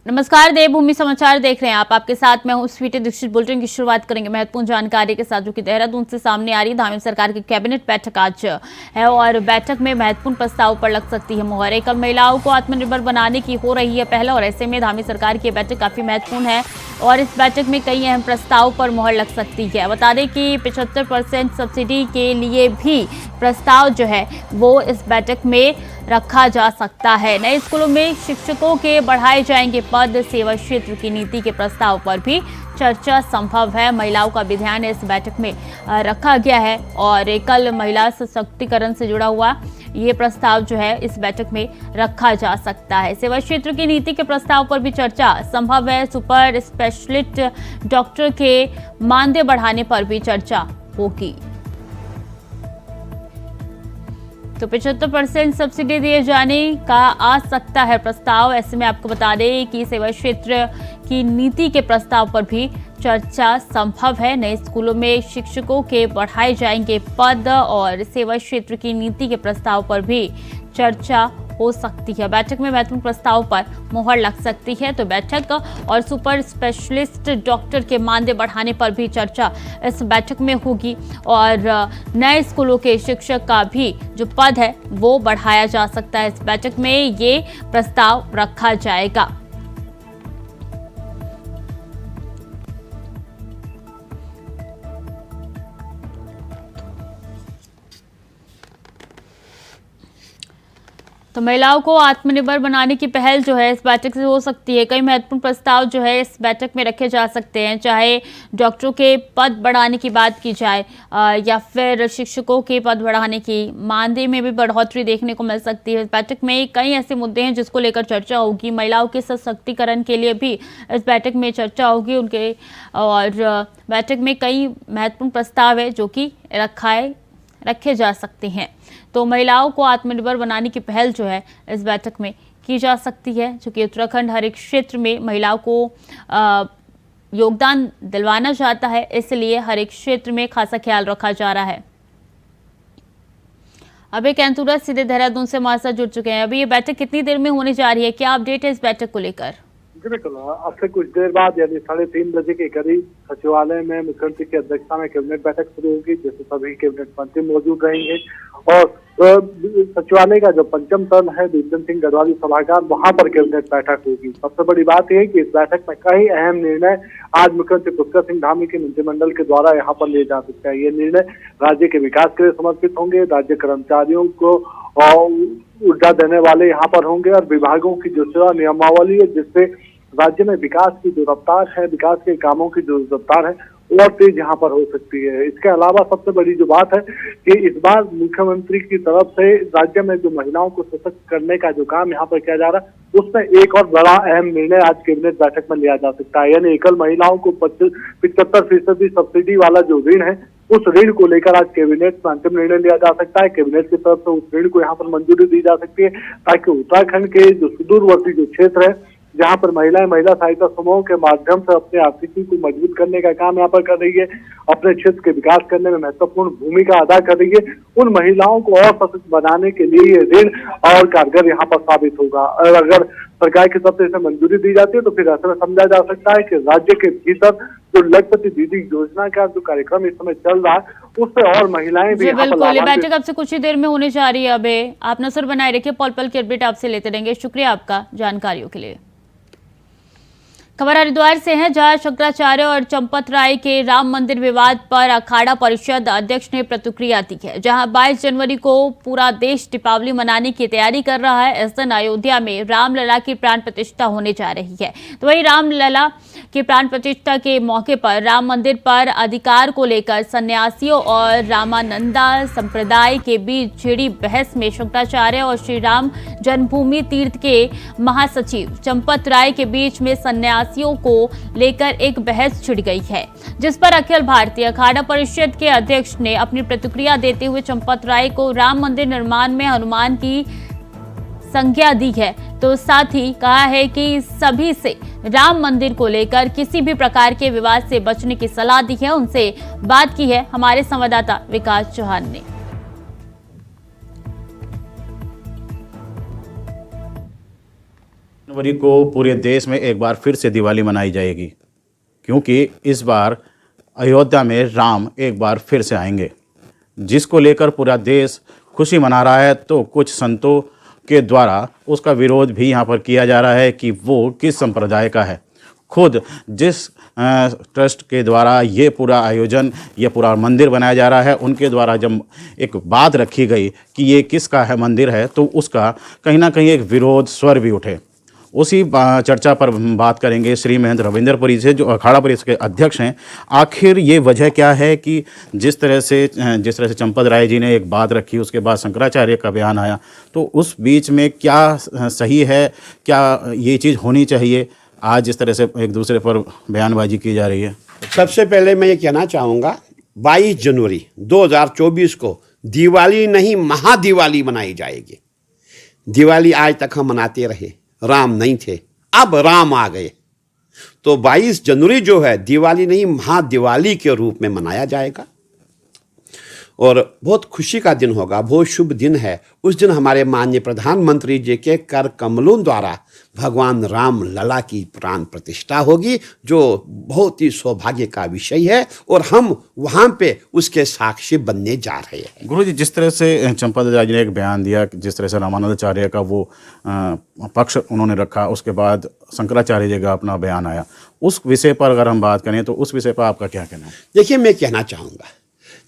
नमस्कार, देवभूमि समाचार देख रहे हैं आप। आपके साथ मैं हूं स्वीटी दीक्षित। बुलेटिन की शुरुआत करेंगे महत्वपूर्ण जानकारी के साथ, जो कि देहरादून से सामने आ रही है। धामी सरकार की कैबिनेट बैठक आज है और बैठक में महत्वपूर्ण प्रस्ताव पर लग सकती है मुहर। एकल महिलाओं को आत्मनिर्भर बनाने की हो रही है पहल, और ऐसे में धामी सरकार की बैठक काफी महत्वपूर्ण है और इस बैठक में कई अहम प्रस्ताव पर मुहर लग सकती है। बता दें कि 75% सब्सिडी के लिए भी प्रस्ताव जो है वो इस बैठक में रखा जा सकता है। नए स्कूलों में शिक्षकों के बढ़ाए जाएंगे पद, सेवा क्षेत्र की नीति के प्रस्ताव पर भी चर्चा संभव है। महिलाओं का भी ध्यान इस बैठक में रखा गया है और एकल महिला सशक्तिकरण से जुड़ा हुआ ये प्रस्ताव जो है इस बैठक में रखा जा सकता है। सेवा क्षेत्र की नीति के प्रस्ताव पर भी चर्चा संभव है। सुपर स्पेशलिस्ट डॉक्टर के मानदेय बढ़ाने पर भी चर्चा होगी। तो 75% सब्सिडी दिए जाने का आ सकता है प्रस्ताव। ऐसे में आपको बता दें कि सेवा क्षेत्र की नीति के प्रस्ताव पर भी चर्चा संभव है। नए स्कूलों में शिक्षकों के बढ़ाए जाएंगे पद और सेवा क्षेत्र की नीति के प्रस्ताव पर भी चर्चा हो सकती है। बैठक में महत्वपूर्ण प्रस्ताव पर मुहर लग सकती है। तो बैठक और सुपर स्पेशलिस्ट डॉक्टर के मानदेय बढ़ाने पर भी चर्चा इस बैठक में होगी और नए स्कूलों के शिक्षक का भी जो पद है वो बढ़ाया जा सकता है। इस बैठक में ये प्रस्ताव रखा जाएगा। तो महिलाओं को आत्मनिर्भर बनाने की पहल जो है इस बैठक से हो सकती है। कई महत्वपूर्ण प्रस्ताव जो है इस बैठक में रखे जा सकते हैं, चाहे डॉक्टरों के पद बढ़ाने की बात की जाए या फिर शिक्षकों के पद बढ़ाने की, मानदेय में भी बढ़ोतरी देखने को मिल सकती है। इस बैठक में कई ऐसे मुद्दे हैं जिसको लेकर चर्चा होगी। महिलाओं के सशक्तिकरण के लिए भी इस बैठक में चर्चा होगी उनके, और बैठक में कई महत्वपूर्ण प्रस्ताव है जो कि रखे जा सकते हैं। तो महिलाओं को आत्मनिर्भर बनाने की पहल जो है इस बैठक में की जा सकती है, जो कि उत्तराखंड हर एक क्षेत्र में महिलाओं को योगदान दिलवाना चाहता है, इसलिए हर एक क्षेत्र में खासा ख्याल रखा जा रहा है। अभी कैंतुरा सीधे देहरादून से हमारे साथ जुड़ चुके हैं। अभी ये बैठक कितनी देर में होने जा रही है, क्या अपडेट है इस बैठक को लेकर? बिल्कुल, अब से कुछ देर बाद यानी 3:30 बजे के करीब सचिवालय में मुख्यमंत्री की अध्यक्षता में कैबिनेट बैठक शुरू होगी, जिसमें सभी कैबिनेट मंत्री मौजूद रहेंगे और सचिवालय का जो पंचम तल है विजन सिंह गढ़वाली सभागार, वहां पर कैबिनेट बैठक होगी। सबसे बड़ी बात यह है कि इस बैठक में कई अहम निर्णय आज मुख्यमंत्री पुष्कर सिंह धामी के मंत्रिमंडल के द्वारा यहाँ पर लिए जा सकते हैं। ये निर्णय राज्य के विकास के लिए समर्पित होंगे। राज्य कर्मचारियों को ऊर्जा देने वाले यहाँ पर होंगे और विभागों की जो सेवा नियमावली है, जिससे राज्य में विकास की जो रफ्तार है, विकास के कामों की जो रफ्तार है और तेज यहाँ पर हो सकती है। इसके अलावा सबसे बड़ी जो बात है कि इस बार मुख्यमंत्री की तरफ से राज्य में जो महिलाओं को सशक्त करने का जो काम यहाँ पर किया जा रहा है, उसमें एक और बड़ा अहम निर्णय आज कैबिनेट बैठक में लिया जा सकता है। यानी एकल महिलाओं को 75% सब्सिडी वाला जो ऋण है, उस ऋण को लेकर आज कैबिनेट में अंतिम निर्णय लिया जा सकता है। कैबिनेट की तरफ से उस ऋण को यहाँ पर मंजूरी दी जा सकती है, ताकि उत्तराखंड के जो सुदूरवर्ती जो क्षेत्र है, जहां पर महिलाएं महिला सहायता समूह के माध्यम से अपने आर्थिकी को मजबूत करने का काम यहाँ पर कर रही है, अपने क्षेत्र के विकास करने में महत्वपूर्ण भूमिका अदा कर रही है, उन महिलाओं को और सशक्त बनाने के लिए ये ऋण और कारगर यहाँ पर साबित होगा। और अगर सरकार की तरफ से इसे मंजूरी दी जाती है तो फिर ऐसा समझा जा सकता है कि राज्य के भीतर जो लखपति दीदी योजना का जो कार्यक्रम इस समय चल रहा है, उससे और महिलाएं भी बिल्कुल, बैठक आपसे कुछ ही देर में होने जा रही है। अभी आप नजर बनाए रखिए, पल पल की अपडेट आपसे लेते रहेंगे। शुक्रिया आपका जानकारियों के लिए। खबर हरिद्वार से है, जहां शंकराचार्य और चंपत राय के राम मंदिर विवाद पर अखाड़ा परिषद अध्यक्ष ने प्रतिक्रिया दी है। जहां 22 जनवरी को पूरा देश दीपावली मनाने की तैयारी कर रहा है, इस दिन अयोध्या में रामलला की प्राण प्रतिष्ठा होने जा रही है। तो वही रामलला की प्राण प्रतिष्ठा के मौके पर राम मंदिर पर अधिकार को लेकर सन्यासियों और रामानंदा संप्रदाय के बीच छिड़ी बहस में शंकराचार्य और श्री राम जन्मभूमि तीर्थ के महासचिव चंपत राय के बीच में सन्यासियों को लेकर एक बहस छिड़ गई है, जिस पर अखिल भारतीय अखाड़ा परिषद के अध्यक्ष ने अपनी प्रतिक्रिया देते हुए चंपत राय को राम मंदिर निर्माण में हनुमान की संज्ञा दी है। तो साथ ही कहा है कि सभी से राम मंदिर को लेकर किसी भी प्रकार के विवाद से बचने की सलाह दी है। उनसे बात की है हमारे संवाददाता विकास चौहान ने। जनवरी को पूरे देश में एक बार फिर से दिवाली मनाई जाएगी, क्योंकि इस बार अयोध्या में राम एक बार फिर से आएंगे, जिसको लेकर पूरा देश खुशी मना रहा है। तो कुछ संतों के द्वारा उसका विरोध भी यहाँ पर किया जा रहा है कि वो किस संप्रदाय का है। खुद जिस ट्रस्ट के द्वारा ये पूरा आयोजन, ये पूरा मंदिर बनाया जा रहा है, उनके द्वारा जब एक बात रखी गई कि ये किसका है मंदिर है, तो उसका कहीं ना कहीं एक विरोध स्वर भी उठे। उसी चर्चा पर बात करेंगे श्री महेंद्र रविंद्रपुरी से, जो अखाड़ा परिषद के अध्यक्ष हैं। आखिर ये वजह क्या है कि जिस तरह से चंपत राय जी ने एक बात रखी, उसके बाद शंकराचार्य का बयान आया, तो उस बीच में क्या सही है, क्या ये चीज़ होनी चाहिए? आज जिस तरह से एक दूसरे पर बयानबाजी की जा रही है। सबसे पहले मैं ये कहना चाहूँगा, 22 जनवरी 2024 को दिवाली नहीं महादिवाली मनाई जाएगी। दिवाली आज तक हम मनाते रहे, राम नहीं थे, अब राम आ गए, तो 22 जनवरी जो है दिवाली नहीं महादिवाली के रूप में मनाया जाएगा और बहुत खुशी का दिन होगा, बहुत शुभ दिन है। उस दिन हमारे माननीय प्रधानमंत्री जी के कर कमलों द्वारा भगवान राम लला की प्राण प्रतिष्ठा होगी, जो बहुत ही सौभाग्य का विषय है और हम वहाँ पे उसके साक्षी बनने जा रहे हैं। गुरु जी, जिस तरह से चंपत राय जी ने एक बयान दिया, जिस तरह से रामानंदाचार्य का वो पक्ष उन्होंने रखा, उसके बाद शंकराचार्य जी का अपना बयान आया, उस विषय पर अगर हम बात करें तो उस विषय पर आपका क्या कहना है? देखिए, मैं कहना चाहूँगा,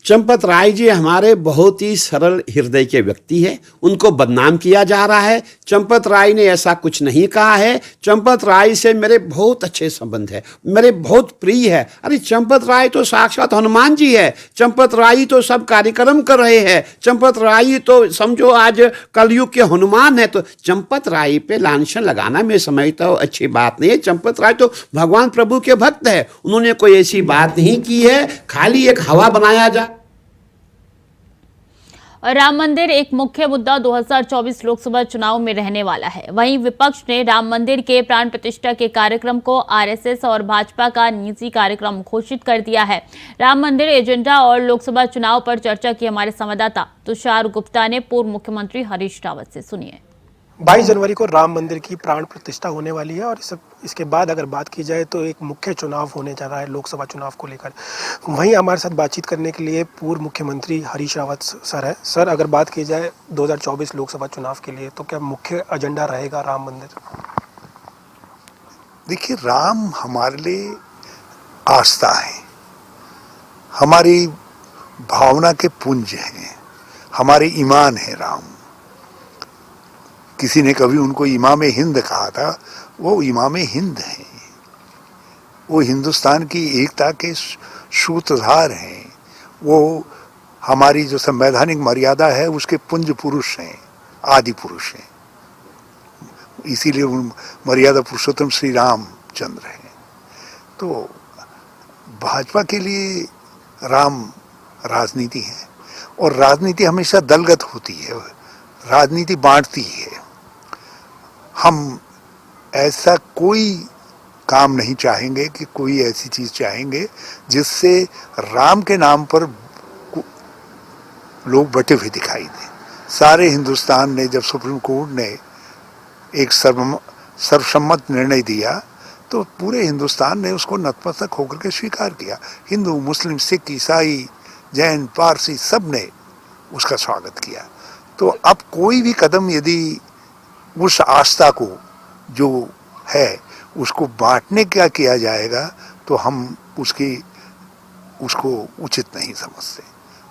चंपत राय जी हमारे बहुत ही सरल हृदय के व्यक्ति हैं, उनको बदनाम किया जा रहा है। चंपत राय ने ऐसा कुछ नहीं कहा है। चंपत राय से मेरे बहुत अच्छे संबंध है, मेरे बहुत प्रिय है। अरे चंपत राय तो साक्षात हनुमान जी है, चंपत राय तो सब कार्यक्रम कर रहे हैं, चंपत राय तो समझो आज कलयुग के हनुमान है। तो चंपत राय पे लांछन लगाना मैं समझता हूँ अच्छी बात नहीं है। चंपत राय तो भगवान प्रभु के भक्त है, उन्होंने कोई ऐसी बात नहीं की है, खाली एक हवा बनाया जा। और राम मंदिर एक मुख्य मुद्दा 2024 लोकसभा चुनाव में रहने वाला है। वहीं विपक्ष ने राम मंदिर के प्राण प्रतिष्ठा के कार्यक्रम को आरएसएस और भाजपा का निजी कार्यक्रम घोषित कर दिया है। राम मंदिर एजेंडा और लोकसभा चुनाव पर चर्चा की हमारे संवाददाता तुषार गुप्ता ने पूर्व मुख्यमंत्री हरीश रावत से। सुनिए। 22 जनवरी को राम मंदिर की प्राण प्रतिष्ठा होने वाली है और इसके बाद अगर बात की जाए तो एक मुख्य चुनाव होने जा रहा है लोकसभा चुनाव को लेकर। वहीं हमारे साथ बातचीत करने के लिए पूर्व मुख्यमंत्री हरीश रावत सर है। सर, अगर बात की जाए 2024 लोकसभा चुनाव के लिए तो क्या मुख्य एजेंडा रहेगा राम मंदिर? देखिए, राम हमारे लिए आस्था है, हमारी भावना के पुंज हैं, हमारे ईमान है राम। किसी ने कभी उनको इमाम हिंद कहा था, वो इमाम हिंद हैं, वो हिंदुस्तान की एकता के सूत्रधार हैं, वो हमारी जो संवैधानिक मर्यादा है उसके पुंज पुरुष हैं, आदि पुरुष हैं। इसीलिए उन मर्यादा पुरुषोत्तम श्री रामचंद्र हैं। तो भाजपा के लिए राम राजनीति है और राजनीति हमेशा दलगत होती है, राजनीति बांटती है। हम ऐसा कोई काम नहीं चाहेंगे कि कोई ऐसी चीज चाहेंगे जिससे राम के नाम पर लोग बटे हुए दिखाई दें। सारे हिंदुस्तान ने, जब सुप्रीम कोर्ट ने एक सर्वसम्मत निर्णय दिया तो पूरे हिंदुस्तान ने उसको नतमस्तक होकर के स्वीकार किया। हिंदू, मुस्लिम, सिख, ईसाई, जैन, पारसी सब ने उसका स्वागत किया। तो अब कोई भी कदम यदि उस आस्था को जो है उसको बांटने का किया जाएगा तो हम उसको उचित नहीं समझते।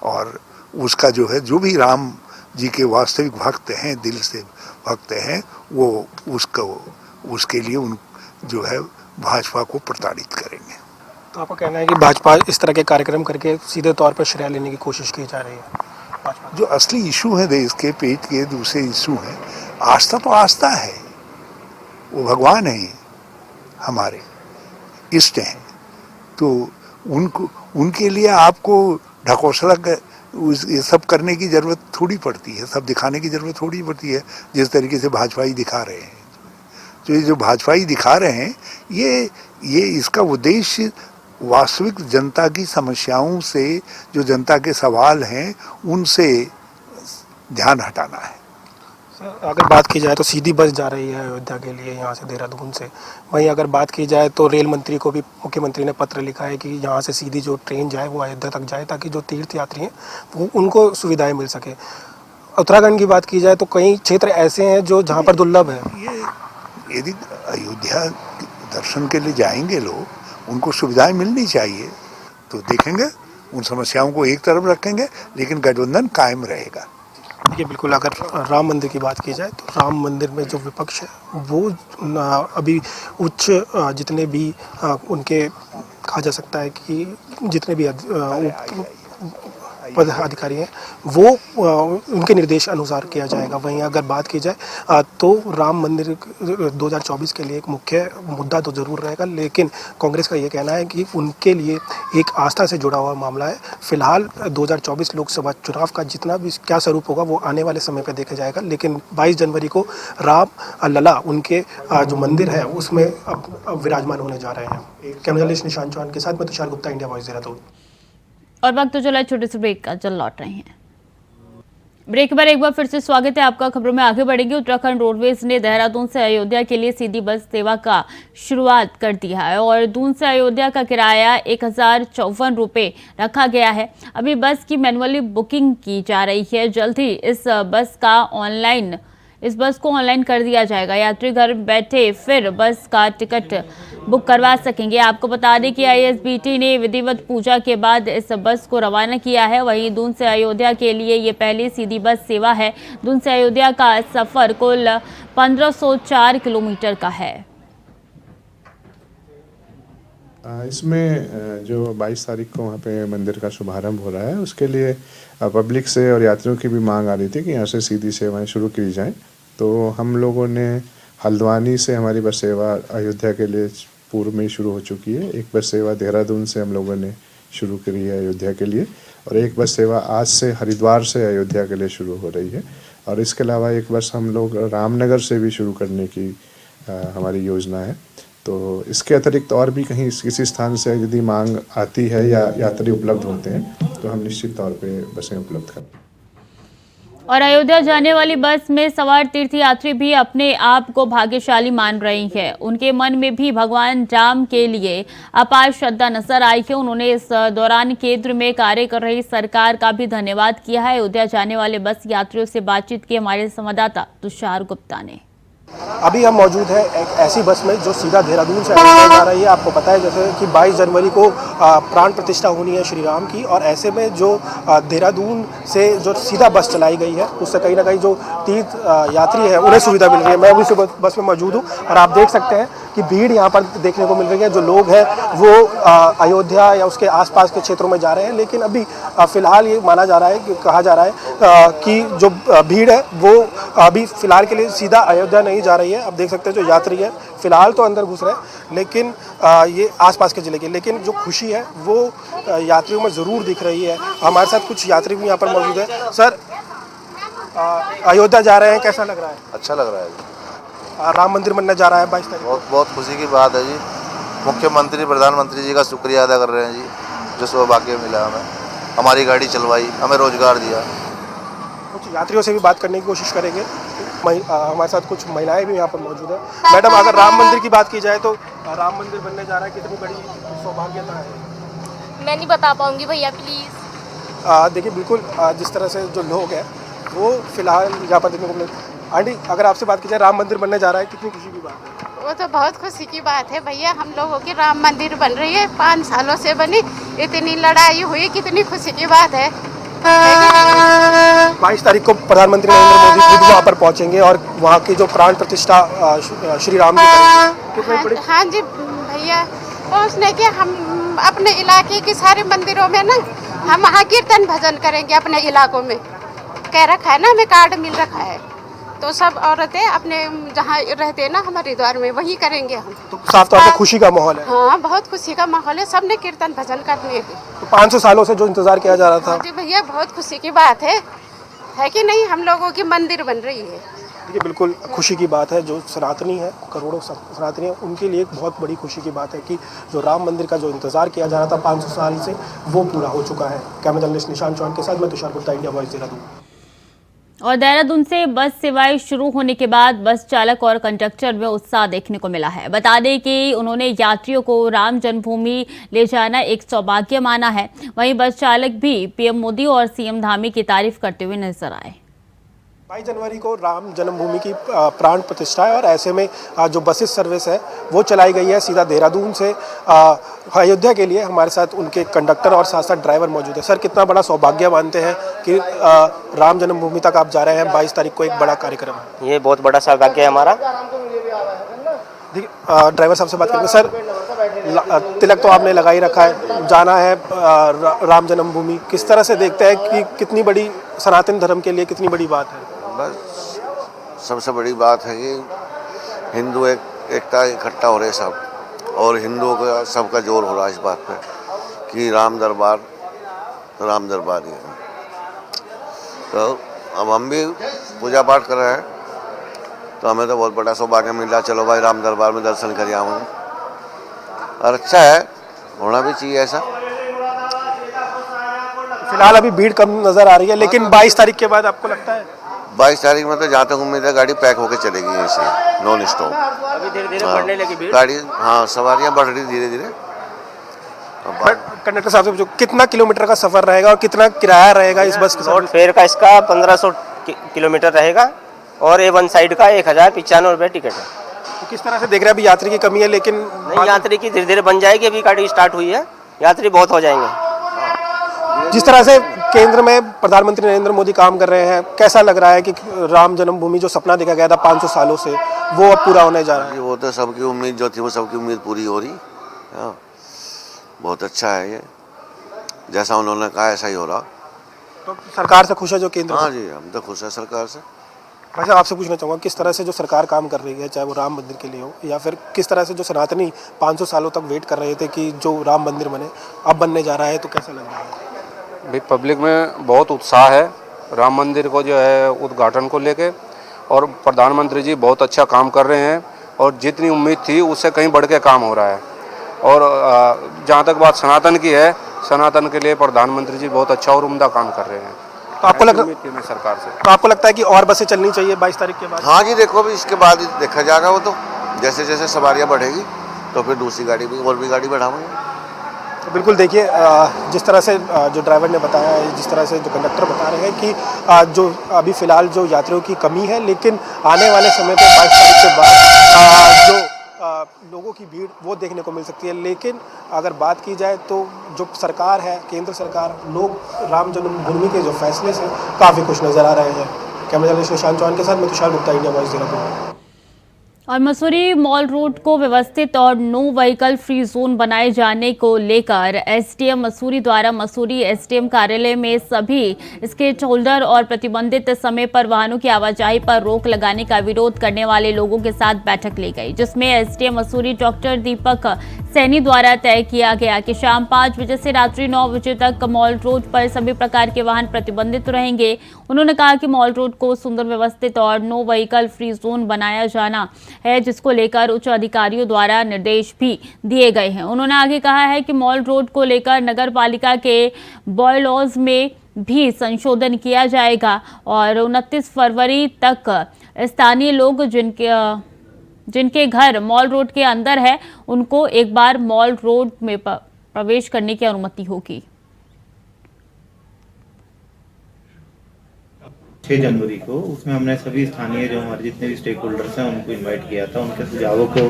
और उसका जो है, जो भी राम जी के वास्तविक भक्त हैं, दिल से भक्त हैं, वो उसके लिए उन जो है भाजपा को प्रताड़ित करेंगे। तो आपका कहना है कि भाजपा इस तरह के कार्यक्रम करके सीधे तौर पर श्रेय लेने की कोशिश की जा रही है? जो असली इशू है देश के, पेट के दूसरे इशू हैं, आस्था तो आस्था है, वो भगवान है, हमारे इष्ट हैं। तो उनके लिए आपको ढकोसला ये सब करने की जरूरत थोड़ी पड़ती है, सब दिखाने की जरूरत थोड़ी पड़ती है, जिस तरीके से भाजपाई दिखा रहे हैं। तो ये जो भाजपाई दिखा रहे हैं, ये इसका उद्देश्य वास्तविक जनता की समस्याओं से, जो जनता के सवाल हैं, उनसे ध्यान हटाना है। अगर बात की जाए तो सीधी बस जा रही है अयोध्या के लिए यहाँ से देहरादून से। वहीं अगर बात की जाए तो रेल मंत्री को भी मुख्यमंत्री ने पत्र लिखा है कि यहाँ से सीधी जो ट्रेन जाए वो अयोध्या तक जाए, ताकि जो तीर्थ यात्री हैं वो उनको सुविधाएं मिल सके। उत्तराखंड की बात की जाए तो कई क्षेत्र ऐसे हैं जो जहाँ पर दुर्लभ है। ये यदि अयोध्या दर्शन के लिए जाएंगे लोग, उनको सुविधाएं मिलनी चाहिए, तो देखेंगे उन समस्याओं को एक तरफ रखेंगे, लेकिन गठबंधन कायम रहेगा। देखिए बिल्कुल, अगर राम मंदिर की बात की जाए तो राम मंदिर में जो विपक्ष है वो अभी उच्च जितने भी उनके कहा जा सकता है कि जितने भी पद अधिकारी हैं वो उनके निर्देश अनुसार किया जाएगा। वहीं अगर बात की जाए तो राम मंदिर 2024 के लिए एक मुख्य मुद्दा तो ज़रूर रहेगा, लेकिन कांग्रेस का ये कहना है कि उनके लिए एक आस्था से जुड़ा हुआ मामला है। फिलहाल 2024 लोकसभा चुनाव का जितना भी क्या स्वरूप होगा वो आने वाले समय पर देखा जाएगा, लेकिन 22 जनवरी को राम लला उनके जो मंदिर है उसमें अब विराजमान होने जा रहे हैं। कैमरा जर्नलिस्ट निशांत चौहान के साथ मैं तुषार गुप्ता, इंडिया वॉइस देहरादून। और वक्त तो चला छोटे से ब्रेक का, चल लौट रहे हैं। ब्रेक के बाद एक बार फिर से स्वागत है आपका। खबरों में आगे बढ़ेंगे। उत्तराखंड रोडवेज ने देहरादून से अयोध्या के लिए सीधी बस सेवा का शुरुआत कर दिया है और दून से अयोध्या का किराया 1054 रुपये रखा गया है। अभी बस की मैनुअली बुकिंग की जा रही है। जल्द ही इस बस को ऑनलाइन कर दिया जाएगा। यात्री घर बैठे फिर बस का टिकट बुक करवा सकेंगे। आपको बता दें कि आईएसबीटी ने विधिवत पूजा के बाद इस बस को रवाना किया है। वहीं दून से अयोध्या के लिए ये पहली सीधी बस सेवा है। दून से अयोध्या का सफर कुल 1504 किलोमीटर का है। इसमें जो 22 तारीख को वहाँ पे मंदिर का शुभारंभ हो रहा है, उसके लिए पब्लिक से और यात्रियों की भी मांग आ रही थी कि यहाँ से सीधी सेवाएं शुरू की जाएं। तो हम लोगों ने हल्द्वानी से हमारी बस सेवा अयोध्या के लिए पूर्व में ही शुरू हो चुकी है। एक बस सेवा देहरादून से हम लोगों ने शुरू करी है अयोध्या के लिए, और एक बस सेवा आज से हरिद्वार से अयोध्या के लिए शुरू हो रही है। और इसके अलावा एक बस हम लोग रामनगर से भी शुरू करने की हमारी योजना है। तो इसके अतिरिक्त और भी कहीं किसी स्थान से यदि मांग आती है या यात्री उपलब्ध होते हैं तो हम निश्चित तौर पे बसें उपलब्ध करते हैं। और अयोध्या जाने वाली बस में सवार तीर्थयात्री भी अपने आप को भाग्यशाली मान रही हैं। उनके मन में भी भगवान राम के लिए अपार श्रद्धा नजर आई है। उन्होंने इस दौरान केंद्र में कार्य कर रही सरकार का भी धन्यवाद किया है। अयोध्या जाने वाले बस यात्रियों से बातचीत की हमारे संवाददाता तुषार गुप्ता ने। अभी हम मौजूद हैं एक ऐसी बस में जो सीधा देहरादून से अयोध्या जा रही है। आपको पता है जैसे कि 22 जनवरी को प्राण प्रतिष्ठा होनी है श्री राम की, और ऐसे में जो देहरादून से जो सीधा बस चलाई गई है उससे कहीं ना कहीं जो तीर्थ यात्री है उन्हें सुविधा मिल रही है। मैं अभी से बस में मौजूद हूँ और आप देख सकते हैं कि भीड़ यहाँ पर देखने को मिल रही है। जो लोग हैं वो अयोध्या या उसके आसपास के क्षेत्रों में जा रहे हैं, लेकिन अभी फिलहाल ये माना जा रहा है कि कहा जा रहा है कि जो भीड़ है वो अभी फिलहाल के लिए सीधा अयोध्या नहीं जा रही है। अब देख सकते हैं जो यात्री है फिलहाल तो अंदर घुस रहे हैं, लेकिन ये आसपास के जिले के, लेकिन जो खुशी है वो यात्रियों में ज़रूर दिख रही है। हमारे साथ कुछ यात्री भी यहाँ पर मौजूद है। सर, अयोध्या जा रहे हैं, कैसा लग रहा है? अच्छा लग रहा है जी। राम मंदिर बनने जा रहा है 22 तारीख। बहुत खुशी की बात है जी। मुख्यमंत्री प्रधानमंत्री जी का शुक्रिया अदा कर रहे हैं जी, जो सौभाग्य मिला हमें, हमारी गाड़ी चलवाई, हमें रोजगार दिया। कुछ यात्रियों से भी बात करने की कोशिश करेंगे। हमारे साथ कुछ महिलाएं भी यहाँ पर मौजूद है। मैडम, अगर राम मंदिर की बात की जाए तो राम मंदिर बनने जा रहा है, कितनी बड़ी सौभाग्यता है? मैं नहीं बता पाऊंगी भैया, प्लीज़। देखिए बिल्कुल, जिस तरह से जो लोग हैं वो फिलहाल यहाँ पर देखने को मिले। आंटी, अगर आपसे बात की जाए राम मंदिर बनने जा रहा है, कितनी खुशी की बात है? वो तो बहुत खुशी की बात है भैया। हम लोगों की राम मंदिर बन रही है, 5 सालों से बनी, इतनी लड़ाई हुई, कितनी खुशी की बात है। 22 तारीख को प्रधानमंत्री नरेंद्र मोदी खुद वहाँ पर पहुँचेंगे और वहाँ की जो प्राण प्रतिष्ठा श्री राम की। हाँ जी भैया, पहुँचने के हम अपने इलाके के सारे मंदिरों में ना हम वहाँ कीर्तन भजन करेंगे। अपने इलाकों में कह रखा है ना, हमें कार्ड मिल रखा है, तो सब औरतें अपने जहाँ रहते हैं ना हमारे द्वार में वही करेंगे हम। तो साफ तौर पे खुशी का माहौल है। हाँ, बहुत खुशी का माहौल है, सबने कीर्तन भजन करने। तो 500 सालों से जो इंतजार किया जा रहा था। जी भैया, बहुत खुशी की बात है कि नहीं? हम लोगों की मंदिर बन रही है। देखिए बिल्कुल खुशी की बात है। जो सनातनी है, करोड़ों सनातनी है, उनके लिए एक बहुत बड़ी खुशी की बात है कि जो राम मंदिर का जो इंतजार किया जा रहा था 500 साल से, वो पूरा हो चुका है। कैमरा जर्नलिस्ट निशांत चौहान के साथ मैं तुषार गुप्ता, इंडिया वॉइस देहरादून। और देहरादून से बस सेवाएं शुरू होने के बाद बस चालक और कंडक्टर में उत्साह देखने को मिला है। बता दें कि उन्होंने यात्रियों को राम जन्मभूमि ले जाना एक सौभाग्य माना है। वहीं बस चालक भी पीएम मोदी और सीएम धामी की तारीफ करते हुए नजर आए। 22 जनवरी को राम जन्मभूमि की प्राण प्रतिष्ठा है और ऐसे में जो बसेस सर्विस है वो चलाई गई है सीधा देहरादून से अयोध्या के लिए। हमारे साथ उनके कंडक्टर और साथ साथ ड्राइवर मौजूद है। सर, कितना बड़ा सौभाग्य मानते हैं कि राम जन्मभूमि तक आप जा रहे हैं? 22 तारीख को एक बड़ा कार्यक्रम है। ये बहुत बड़ा सौभाग्य है हमारा। ड्राइवर साहब से बात करेंगे। सर, तिलक तो आपने लगा ही रखा है, जाना है राम जन्मभूमि, किस तरह से देखते हैं कि कितनी बड़ी सनातन धर्म के लिए कितनी बड़ी बात है? बस सबसे बड़ी बात है कि हिंदू एकता इकट्ठा हो रहे सब, और हिंदुओं का सबका जोर हो रहा है इस बात पे कि राम दरबार ही है। तो अब हम भी पूजा पाठ कर रहे हैं, तो हमें तो बहुत बड़ा सौभाग्य मिला। चलो भाई, राम दरबार में दर्शन कर आऊँ, और अच्छा है, होना भी चाहिए ऐसा। फिलहाल अभी भीड़ कम नजर आ रही है, लेकिन 22 तारीख के बाद आपको लगता है? 22 तारीख में तो जहाँ तक उम्मीद है गाड़ी पैक होकर चलेगी यहीं से, नॉन स्टॉप। अभी धीरे धीरे बढ़ने लगी भीड़ गाड़ी, हाँ, सवारियाँ बढ़ रही धीरे धीरे। कंडक्टर साहब से पूछो, कितना किलोमीटर का सफर रहेगा और कितना किराया रहेगा इस बस का? रोड फेयर का इसका 1500 किलोमीटर रहेगा और ये वन साइड का 1095 रुपये टिकट है। तो किस तरह से देख रहे हैं? अभी यात्री की कमी है, लेकिन नहीं, यात्री की धीरे धीरे बन जाएगी। अभी गाड़ी स्टार्ट हुई है, यात्री बहुत हो जाएंगे। जिस तरह से केंद्र में प्रधानमंत्री नरेंद्र मोदी काम कर रहे हैं, कैसा लग रहा है कि राम जन्मभूमि जो सपना देखा गया था 500 सालों से, वो अब पूरा होने जा रहा है? वो तो सबकी उम्मीद जो थी वो सबकी उम्मीद पूरी हो रही। बहुत अच्छा है ये, जैसा उन्होंने कहा ऐसा ही हो रहा। तो सरकार से खुश है जो केंद्र? हाँ जी, हम तो खुश है सरकार से। वैसे आपसे पूछना चाहूँगा, किस तरह से जो सरकार काम कर रही है, चाहे वो राम मंदिर के लिए हो या फिर किस तरह से जो सनातनी 500 सालों तक वेट कर रहे थे कि जो राम मंदिर बने, अब बनने जा रहा है, तो कैसा लग रहा है? भाई, पब्लिक में बहुत उत्साह है राम मंदिर को जो है उद्घाटन को लेके, और प्रधानमंत्री जी बहुत अच्छा काम कर रहे हैं और जितनी उम्मीद थी उससे कहीं बढ़ के काम हो रहा है। और जहाँ तक बात सनातन की है, सनातन के लिए प्रधानमंत्री जी बहुत अच्छा और उम्दा काम कर रहे हैं। तो आपको सरकार से तो आपको लगता है कि और बसें चलनी चाहिए 22 तारीख के बाद? हाँ जी, देखो अभी इसके बाद ही देखा जाएगा। वो तो जैसे जैसे सवारियाँ बढ़ेगी तो फिर दूसरी गाड़ी भी और भी गाड़ी बढ़ाएंगे। तो बिल्कुल देखिए, जिस तरह से जो ड्राइवर ने बताया है, जिस तरह से जो कंडक्टर बता रहे हैं कि जो अभी फ़िलहाल जो यात्रियों की कमी है, लेकिन आने वाले समय पर 22 तारीख के बाद जो लोगों की भीड़ वो देखने को मिल सकती है। लेकिन अगर बात की जाए तो जो सरकार है, केंद्र सरकार, लोग राम जन्मभूमि के जो फैसले से काफ़ी खुश नज़र आ रहे हैं। कैमरा जर्नलिस्ट निशांत चौहान के साथ मैं तुषार गुप्ता, इंडिया वॉइस देहरादून। और मसूरी मॉल रोड को व्यवस्थित और नो व्हीकल फ्री जोन बनाए जाने को लेकर एसडीएम मसूरी द्वारा मसूरी एसडीएम कार्यालय में सभी स्टेक होल्डर और प्रतिबंधित समय पर वाहनों की आवाजाही पर रोक लगाने का विरोध करने वाले लोगों के साथ बैठक ली गई, जिसमें एसडीएम मसूरी डॉक्टर दीपक सैनी द्वारा तय किया गया कि शाम 5 बजे से रात्रि 9 बजे तक मॉल रोड पर सभी प्रकार के वाहन प्रतिबंधित रहेंगे। उन्होंने कहा कि मॉल रोड को सुंदर व्यवस्थित और नो व्हीकल फ्री जोन बनाया जाना है, जिसको लेकर उच्च अधिकारियों द्वारा निर्देश भी दिए गए हैं। उन्होंने आगे कहा है कि मॉल रोड को लेकर नगर पालिका के बायलॉज में भी संशोधन किया जाएगा और 29 फरवरी तक स्थानीय लोग जिनके घर मॉल रोड के अंदर है उनको एक बार मॉल रोड में प्रवेश करने की अनुमति होगी। 6 जनवरी को उसमें हमने सभी स्थानीय जो हमारे जितने भी स्टेक होल्डर्स हैं उनको इनवाइट किया था। उनके सुझावों को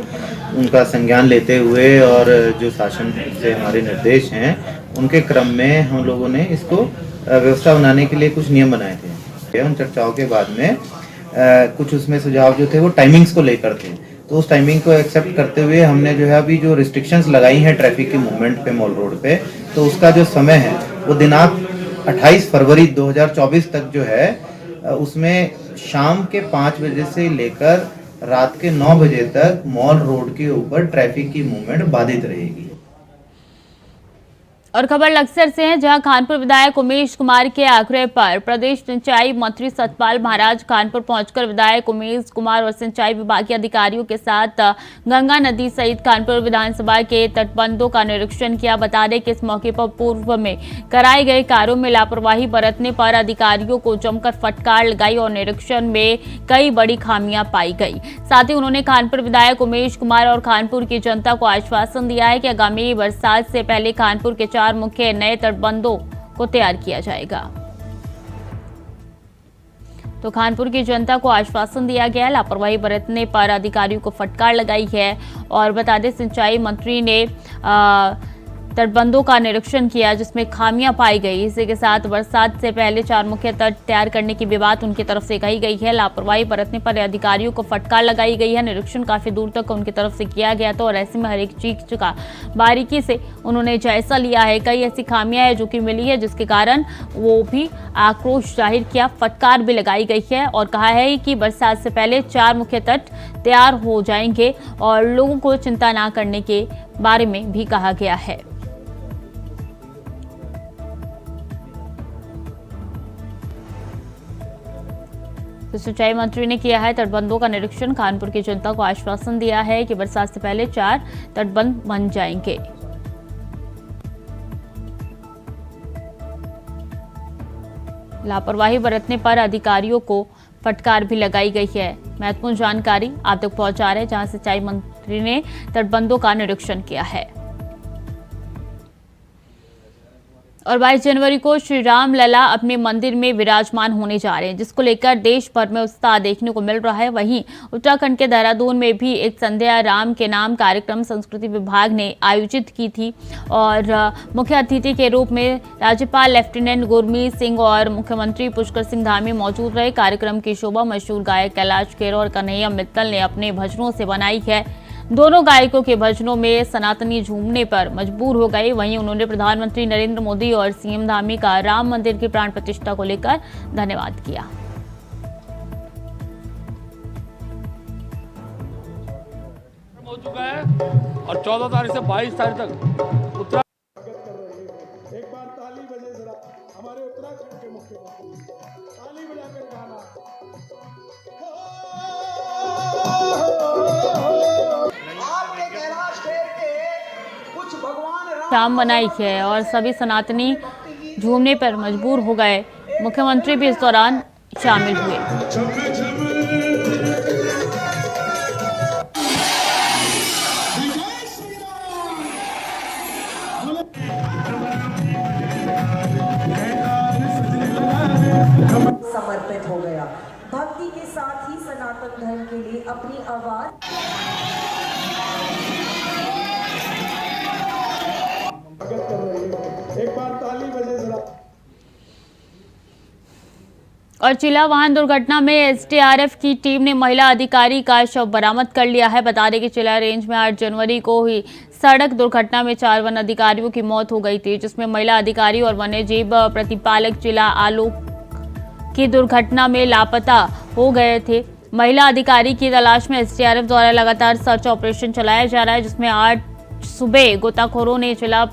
उनका संज्ञान लेते हुए और जो शासन से हमारे निर्देश हैं उनके क्रम में हम लोगों ने इसको व्यवस्था बनाने के लिए कुछ नियम बनाए थे। उन चर्चाओं के बाद में कुछ उसमें सुझाव जो थे वो टाइमिंग्स को लेकर थे, तो उस टाइमिंग को एक्सेप्ट करते हुए हमने जो है अभी जो रिस्ट्रिक्शंस लगाई हैं ट्रैफिक के मूवमेंट पे मॉल रोड पे, तो उसका जो समय है वो दिनांक 28 फरवरी 2024 तक जो है उसमें शाम के 5 बजे से लेकर रात के 9 बजे तक मॉल रोड के ऊपर ट्रैफिक की मूवमेंट बाधित रहेगी। और खबर लक्सर से है, जहां कानपुर विधायक उमेश कुमार के आग्रह पर प्रदेश सिंचाई मंत्री सतपाल महाराज कानपुर पहुंचकर विधायक उमेश कुमार और सिंचाई विभाग के अधिकारियों के साथ गंगा नदी सहित कानपुर विधानसभा के तटबंधों का निरीक्षण किया। बता दें कि इस मौके पर पूर्व में कराए गए कार्यों में लापरवाही बरतने पर अधिकारियों को जमकर फटकार लगाई और निरीक्षण में कई बड़ी खामियां पाई गई। साथ ही उन्होंने कानपुर विधायक उमेश कुमार और कानपुर की जनता को आश्वासन दिया है कि आगामी बरसात से पहले कानपुर के 4 मुख्य नए तटबंधों को तैयार किया जाएगा। तो कानपुर की जनता को आश्वासन दिया गया, लापरवाही बरतने पर अधिकारियों को फटकार लगाई है। और बता दें, सिंचाई मंत्री ने तटबंधों का निरीक्षण किया जिसमें खामियां पाई गई। इसी के साथ बरसात से पहले 4 मुख्य तट तैयार करने की भी बात उनकी तरफ से कही गई है। लापरवाही बरतने पर अधिकारियों को फटकार लगाई गई है। निरीक्षण काफी दूर तक उनकी तरफ से किया गया था और ऐसे में हर एक चीज का बारीकी से उन्होंने जायजा लिया है। कई ऐसी खामियां हैं जो कि मिली है, जिसके कारण वो भी आक्रोश जाहिर किया, फटकार भी लगाई गई है और कहा है कि बरसात से पहले 4 मुख्य तट तैयार हो जाएंगे और लोगों को चिंता न करने के बारे में भी कहा गया है। तो सिंचाई मंत्री ने किया है तटबंधों का निरीक्षण, कानपुर की जनता को आश्वासन दिया है कि बरसात से पहले 4 तटबंध बन जाएंगे। लापरवाही बरतने पर अधिकारियों को फटकार भी लगाई गई है। महत्वपूर्ण जानकारी आप तक पहुंचा रहे हैं, जहां सिंचाई मंत्री ने तटबंधों का निरीक्षण किया है। और 22 जनवरी को श्री राम लला अपने मंदिर में विराजमान होने जा रहे हैं, जिसको लेकर देश भर में उत्साह देखने को मिल रहा है। वहीं उत्तराखंड के देहरादून में भी एक संध्या राम के नाम कार्यक्रम संस्कृति विभाग ने आयोजित की थी और मुख्य अतिथि के रूप में राज्यपाल लेफ्टिनेंट गुरमीत सिंह और मुख्यमंत्री पुष्कर सिंह धामी मौजूद रहे। कार्यक्रम की शोभा मशहूर गायक कैलाश खेर और कन्हैया मित्तल ने अपने भजनों से बनाई है। दोनों गायकों के भजनों में सनातनी झूमने पर मजबूर हो गए। वहीं उन्होंने प्रधानमंत्री नरेंद्र मोदी और सीएम धामी का राम मंदिर की प्राण प्रतिष्ठा को लेकर धन्यवाद किया। हो चुका है और 14 तारीख से 22 तारीख तक उत्तराखंड एक बार ताली बजे जरा हमारे उत्तराखंड के मुख्यमंत्री ताली बजाकर गाना शाम मनाई है और सभी सनातनी झूमने पर मजबूर हो गए। मुख्यमंत्री भी इस दौरान शामिल हुए। समर्पित हो गया। भक्ति के साथ ही सनातन धर्म के लिए अपनी आवाज एक बार ताली बजे जरा। और चिला वाहन दुर्घटना में एसडीआरएफ की टीम ने महिला अधिकारी का शव बरामद कर लिया है। बता दें कि चिला रेंज में 8 जनवरी को ही सड़क दुर्घटना में 4 वन अधिकारियों की मौत हो गई थी, जिसमें महिला अधिकारी और वन्यजीव प्रतिपालक चिला आलोक की दुर्घटना में लापता हो गए थे। महिला अधिकारी की तलाश में एसडीआरएफ द्वारा लगातार सर्च ऑपरेशन चलाया जा रहा है, जिसमें 8 सुबह गोताखोरों ने जिला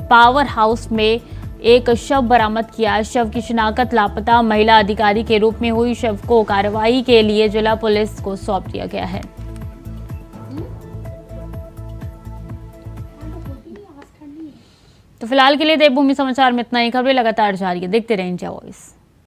पावर हाउस में एक शव बरामद किया। शव की शिनाख्त लापता महिला अधिकारी के रूप में हुई। शव को कार्रवाई के लिए जिला पुलिस को सौंप दिया गया है। तो फिलहाल के लिए देवभूमि समाचार में इतना ही। खबरें लगातार जारी है, देखते रहें इंडिया वॉइस।